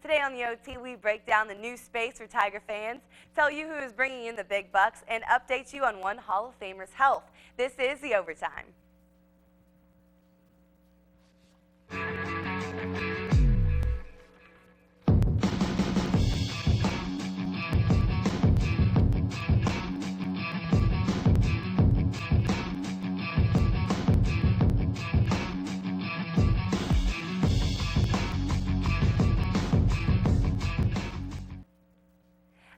Today on the OT, we break down the new space for Tiger fans, tell you who is bringing in the big bucks, and update you on one Hall of Famer's health. This is The Overtime.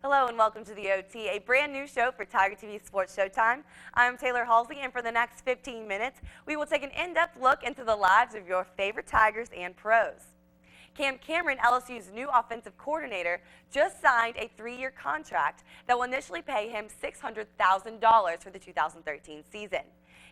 Hello and welcome to the OT, a brand new show for Tiger TV Sports Showtime. I'm Taylor Halsey, and for the next 15 minutes, we will take an in-depth look into the lives of your favorite Tigers and pros. Cam Cameron, LSU's new offensive coordinator, just signed a 3-year contract that will initially pay him $600,000 for the 2013 season.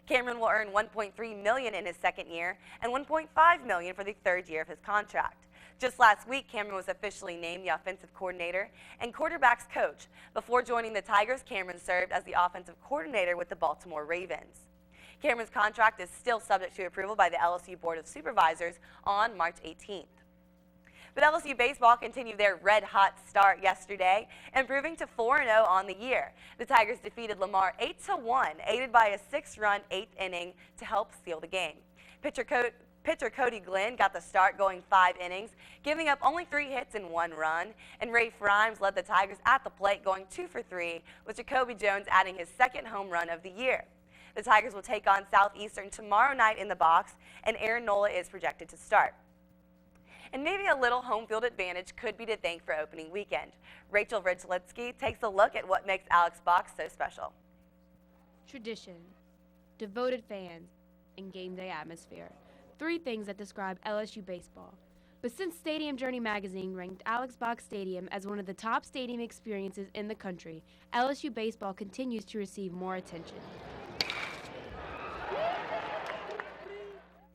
Cameron will earn $1.3 million in his second year and $1.5 million for the third year of his contract. Just last week, Cameron was officially named the offensive coordinator and quarterbacks coach. Before joining the Tigers, Cameron served as the offensive coordinator with the Baltimore Ravens. Cameron's contract is still subject to approval by the LSU Board of Supervisors on March 18th. But LSU Baseball continued their red-hot start yesterday, improving to 4-0 on the year. The Tigers defeated Lamar 8-1, aided by a 6-run 8th inning to help seal the game. Pitcher Cody Glenn got the start going 5 innings, giving up only 3 hits and 1 run, and Ray Frimes led the Tigers at the plate going 2 for 3, with Jacoby Jones adding his second home run of the year. The Tigers will take on Southeastern tomorrow night in the box, and Aaron Nola is projected to start. And maybe a little home field advantage could be to thank for opening weekend. Rachel Ridgelitsky takes a look at what makes Alex Box so special. Tradition, devoted fans, and game day atmosphere. 3 things that describe LSU baseball. But since Stadium Journey magazine ranked Alex Box Stadium as one of the top stadium experiences in the country, LSU baseball continues to receive more attention.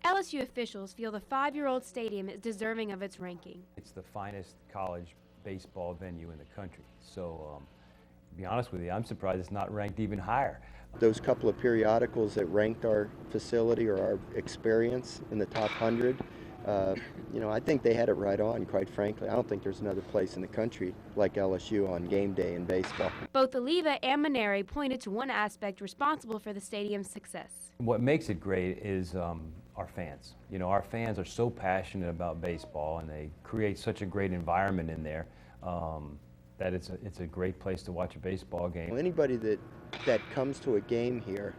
LSU officials feel the 5-year-old stadium is deserving of its ranking. It's the finest college baseball venue in the country. So, to be honest with you, I'm surprised it's not ranked even higher. Those couple of periodicals that ranked our facility or our experience in the top 100, I think they had it right on, quite frankly. I don't think there's another place in the country like LSU on game day in baseball. Both Oliva and Maneri pointed to one aspect responsible for the stadium's success. What makes it great is our fans. Our fans are so passionate about baseball, and they create such a great environment in there that it's a great place to watch a baseball game. Well, anybody that comes to a game here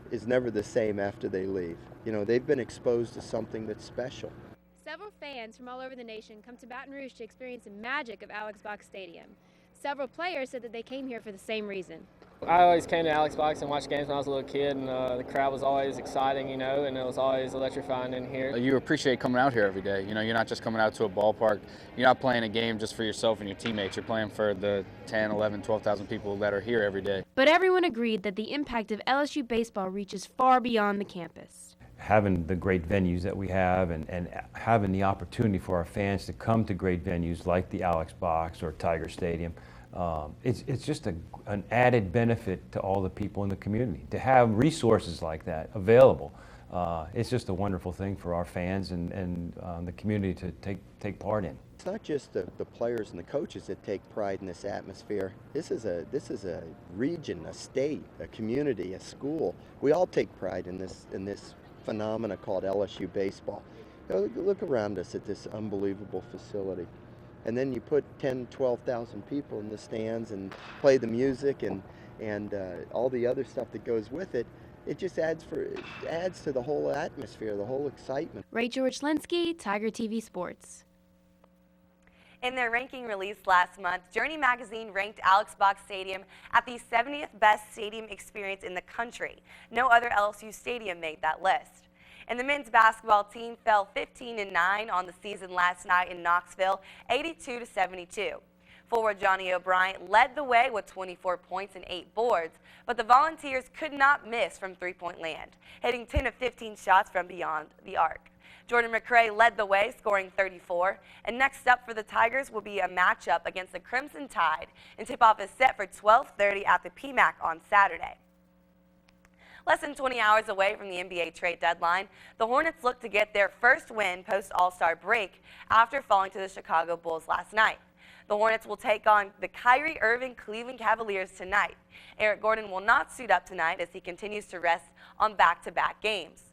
is never the same after they leave. They've been exposed to something that's special. Several fans from all over the nation come to Baton Rouge to experience the magic of Alex Box Stadium. Several players said that they came here for the same reason. I always came to Alex Box and watched games when I was a little kid, and the crowd was always exciting, and it was always electrifying in here. You appreciate coming out here every day. You're not just coming out to a ballpark. You're not playing a game just for yourself and your teammates. You're playing for the 10, 11, 12,000 people that are here every day. But everyone agreed that the impact of LSU baseball reaches far beyond the campus. Having the great venues that we have and having the opportunity for our fans to come to great venues like the Alex Box or Tiger Stadium, it's just an added benefit to all the people in the community. To have resources like that available, it's just a wonderful thing for our fans and the community to take part in. It's not just the players and the coaches that take pride in this atmosphere. This is a region, a state, a community, a school. We all take pride in this phenomena called LSU baseball. Look around us at this unbelievable facility. And then you put 10, 12,000 people in the stands and play the music and all the other stuff that goes with it. It just adds to the whole atmosphere, the whole excitement. Rachel Richlinsky, Tiger TV Sports. In their ranking released last month, Journey magazine ranked Alex Box Stadium at the 70th best stadium experience in the country. No other LSU stadium made that list. And the men's basketball team fell 15-9 on the season last night in Knoxville, 82-72. Forward Johnny O'Brien led the way with 24 points and 8 boards, but the Volunteers could not miss from three-point land, hitting 10 of 15 shots from beyond the arc. Jordan McCray led the way, scoring 34, and next up for the Tigers will be a matchup against the Crimson Tide, and tip-off is set for 12:30 at the PMAC on Saturday. Less than 20 hours away from the NBA trade deadline, the Hornets look to get their first win post-All-Star break after falling to the Chicago Bulls last night. The Hornets will take on the Kyrie Irving Cleveland Cavaliers tonight. Eric Gordon will not suit up tonight as he continues to rest on back-to-back games.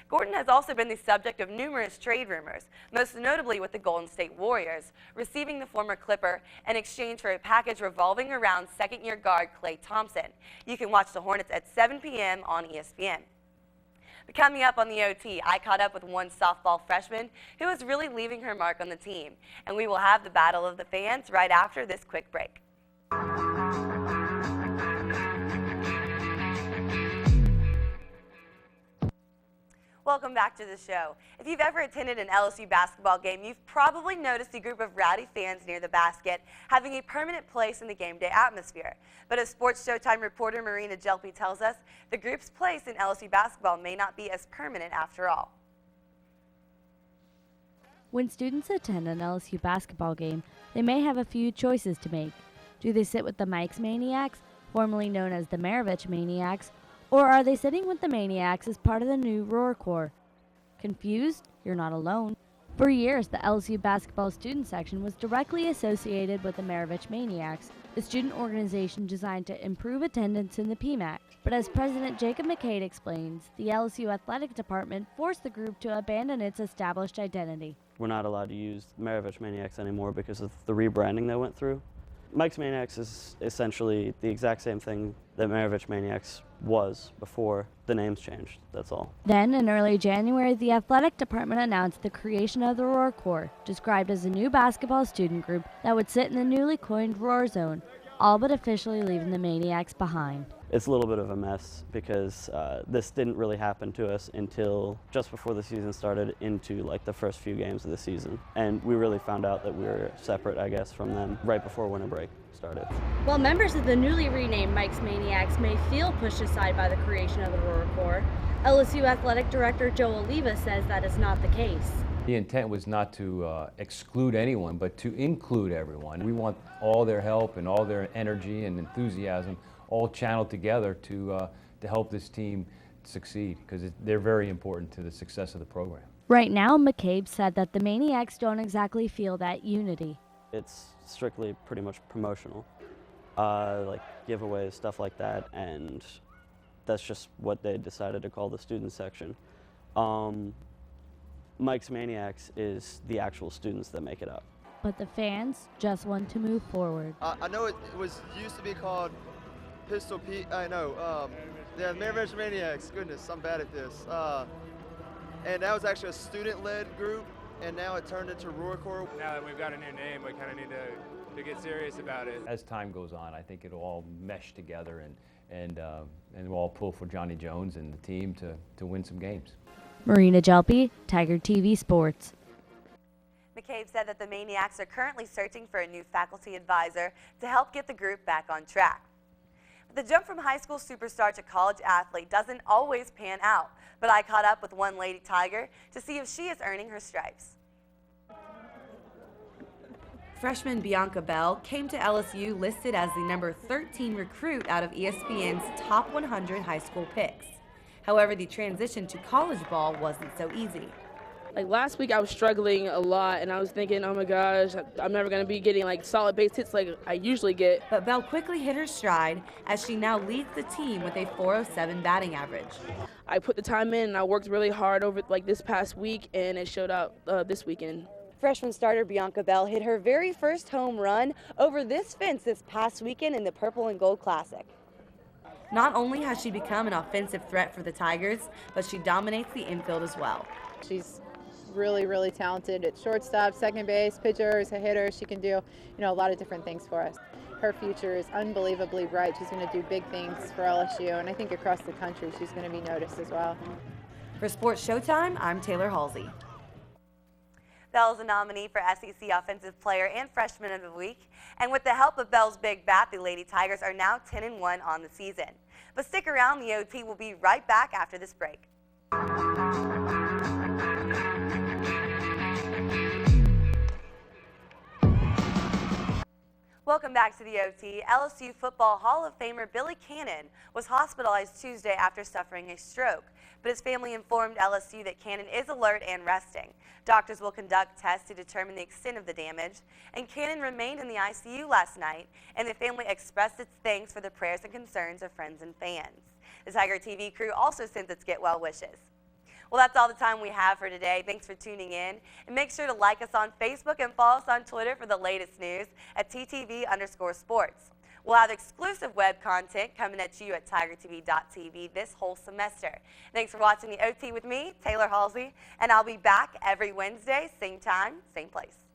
Gordon has also been the subject of numerous trade rumors, most notably with the Golden State Warriors, receiving the former Clipper in exchange for a package revolving around second-year guard Klay Thompson. You can watch the Hornets at 7 p.m. on ESPN. But coming up on the OT, I caught up with one softball freshman who is really leaving her mark on the team, and we will have the battle of the fans right after this quick break. Welcome back to the show. If you've ever attended an LSU basketball game, you've probably noticed a group of rowdy fans near the basket having a permanent place in the game day atmosphere. But as Sports Showtime reporter Marina Jelpe tells us, the group's place in LSU basketball may not be as permanent after all. When students attend an LSU basketball game, they may have a few choices to make. Do they sit with the Mike's Maniacs, formerly known as the Maravich Maniacs, or are they sitting with the Maniacs as part of the new Roar Corps? Confused? You're not alone. For years, the LSU basketball student section was directly associated with the Maravich Maniacs, a student organization designed to improve attendance in the PMAC. But as President Jacob McCade explains, the LSU athletic department forced the group to abandon its established identity. We're not allowed to use Maravich Maniacs anymore because of the rebranding they went through. Mike's Maniacs is essentially the exact same thing that Maravich Maniacs was before the names changed, that's all. Then, in early January, the athletic department announced the creation of the Roar Corps, described as a new basketball student group that would sit in the newly coined Roar Zone, all but officially leaving the Maniacs behind. It's a little bit of a mess because this didn't really happen to us until just before the season started into like the first few games of the season. And we really found out that we were separate, I guess, from them right before winter break started. While members of the newly renamed Mike's Maniacs may feel pushed aside by the creation of the Roar Corps, LSU Athletic Director Joe Oliva says that is not the case. The intent was not to exclude anyone, but to include everyone. We want all their help and all their energy and enthusiasm all channeled together to help this team succeed, because they're very important to the success of the program. Right now, McCabe said that the Maniacs don't exactly feel that unity. It's strictly pretty much promotional, like giveaways, stuff like that, and that's just what they decided to call the student section. Mike's Maniacs is the actual students that make it up. But the fans just want to move forward. I know it was used to be called Pistol Pete. I know. Yeah, Maravich Maniacs. Goodness, I'm bad at this. And that was actually a student-led group, and now it turned into Roar Corps. Now that we've got a new name, we kind of need to get serious about it. As time goes on, I think it'll all mesh together and we'll all pull for Johnny Jones and the team to win some games. Marina Jelpe, Tiger TV Sports. McCabe said that the Maniacs are currently searching for a new faculty advisor to help get the group back on track. The jump from high school superstar to college athlete doesn't always pan out, but I caught up with one Lady Tiger to see if she is earning her stripes. Freshman Bianca Bell came to LSU listed as the number 13 recruit out of ESPN's top 100 high school picks. However, the transition to college ball wasn't so easy. Like last week I was struggling a lot and I was thinking, oh my gosh, I'm never going to be getting like solid base hits like I usually get. But Bell quickly hit her stride as she now leads the team with a .407 batting average. I put the time in and I worked really hard over like this past week and it showed up this weekend. Freshman starter Bianca Bell hit her very first home run over this fence this past weekend in the Purple and Gold Classic. Not only has she become an offensive threat for the Tigers, but she dominates the infield as well. She's really talented at shortstop, second base, pitchers, a hitter. She can do, a lot of different things for us. Her future is unbelievably bright. She's going to do big things for LSU, and I think across the country she's going to be noticed as well. For Sports Showtime, I'm Taylor Halsey. Bell is a nominee for SEC Offensive Player and Freshman of the Week, and with the help of Bell's big bat, the Lady Tigers are now 10-1 on the season. But stick around, the OT will be right back after this break. Welcome back to the OT. LSU Football Hall of Famer Billy Cannon was hospitalized Tuesday after suffering a stroke, but his family informed LSU that Cannon is alert and resting. Doctors will conduct tests to determine the extent of the damage, and Cannon remained in the ICU last night, and the family expressed its thanks for the prayers and concerns of friends and fans. The Tiger TV crew also sends its get well wishes. Well, that's all the time we have for today. Thanks for tuning in. And make sure to like us on Facebook and follow us on Twitter for the latest news at ttv_sports. We'll have exclusive web content coming at you at tigertv.tv this whole semester. Thanks for watching the OT with me, Taylor Halsey, and I'll be back every Wednesday, same time, same place.